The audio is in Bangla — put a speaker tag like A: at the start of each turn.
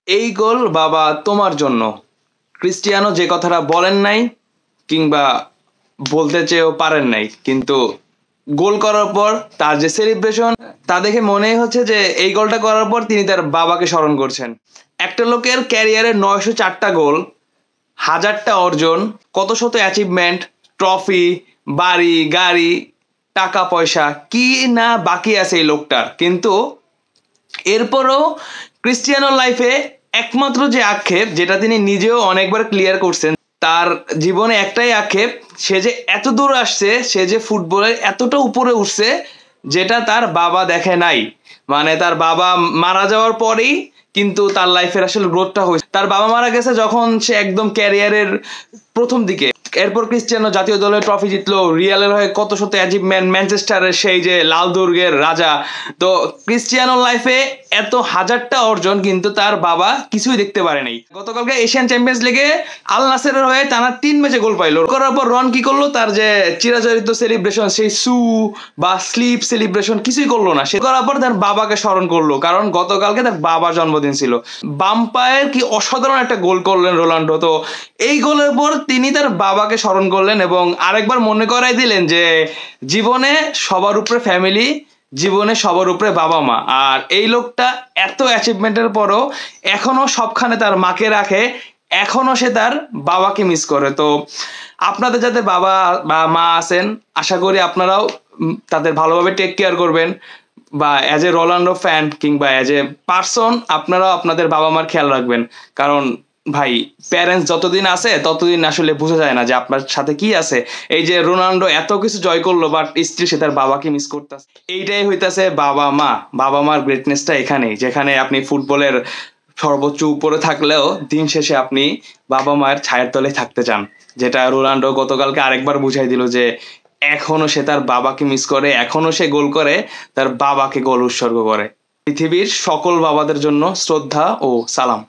A: এই গোল বাবা তোমার জন্য। ক্রিস্টিয়ানো যে কথাটা বলেন নাই কিংবা বলতে চেয়েও পারেন নাই, কিন্তু গোল করার পর তার যে সেলিব্রেশন তা দেখে মনেই হচ্ছে যে এই গোলটা করার পর তিনি তার বাবাকে স্মরণ করছেন। একটা লোকের ক্যারিয়ারে 904টা গোল, হাজারটা অর্জন, কত শত অ্যাচিভমেন্ট, ট্রফি, বাড়ি গাড়ি, টাকা পয়সা, কি না বাকি আছে এই লোকটার। কিন্তু এরপরও ক্রিস্টিয়ানোর লাইফে একমাত্র যে আক্ষেপ, যেটা তিনি নিজেও অনেকবার ক্লিয়ার করছেন, তার জীবনে একটাই আক্ষেপ, সে যে এত দূর আসছে, সে যে ফুটবলের এতটা উপরে উঠছে যেটা তার বাবা দেখে নাই। মানে তার বাবা মারা যাওয়ার পরেই কিন্তু তার লাইফের আসলে গ্রোথটা হয়েছে। তার বাবা মারা গেছে যখন সে একদম ক্যারিয়ারের প্রথম দিকে। এরপর ক্রিস্টিয়ানো জাতীয় দলের ট্রফি জিতলো, রিয়ালের হয়ে কত শত অ্যাচিভমেন্ট, ম্যানচেস্টারের সেই যে লাল দুর্গের রাজা। তো ক্রিস্টিয়ানোর লাইফে এত হাজারটা অর্জন, কিন্তু তার বাবা কিছুই দেখতে পারে নাই। গতকালকে এশিয়ান চ্যাম্পিয়ন্স লিগে আল নাসেরের হয়ে টানা 3 ম্যাচে গোল পাইলো। করার পর রন কি করলো, তার যে চিরাচরিত সেলিব্রেশন, সেই সু বা স্লিপ সেলিব্রেশন কিছুই করলো না। সে করার পর তার বাবাকে স্মরণ করলো, কারণ গতকালকে তার বাবার জন্মদিন ছিল। বাম্পায়ের কি অসাধারণ একটা গোল করলেন রোনাল্ডো। তো এই গোলের পর তিনি তার বাবাকে স্মরণ করলেন এবং আরেকবার মনে করাই দিলেন যে জীবনে সবার উপরে ফ্যামিলি, জীবনে সবার উপরে বাবা মা। আর এই লোকটা এত অ্যাচিভমেন্টের পরও এখনো সবখানে তার মাকে রাখে, এখনো সে তার বাবাকে মিস করে। তো আপনাদের যাদের বাবা বা মা আছেন, আশা করি আপনারাও তাদের ভালোভাবে টেক কেয়ার করবেন, বা অ্যাজ এ রোনাল্ডো ফ্যান কিংবা অ্যাজ এ পার্সন আপনারাও আপনাদের বাবা মার খেয়াল রাখবেন। কারণ ভাই, প্যারেন্টস যতদিন আছে ততদিন আসলে বোঝা যায় না যে আপনার সাথে কি আছে। এই যে রোনাল্ডো এত কিছু জয় করলো, বাট স্টিল সে তার বাবাকে মিস করতেছে। এইটাই হইতাছে বাবা মা। বাবা মার গ্রেটনেসটা এখানেই, যেখানে আপনি ফুটবলের সর্বোচ্চ উপরে থাকলেও দিন শেষে আপনি বাবা মায়ের ছায়ার তলে থাকতে চান। যেটা রোনাল্ডো গতকালকে আরেকবার বুঝাই দিল যে এখনো সে তার বাবাকে মিস করে, এখনো সে গোল করে, তার বাবাকে গোল উৎসর্গ করে। পৃথিবীর সকল বাবাদের জন্য শ্রদ্ধা ও সালাম।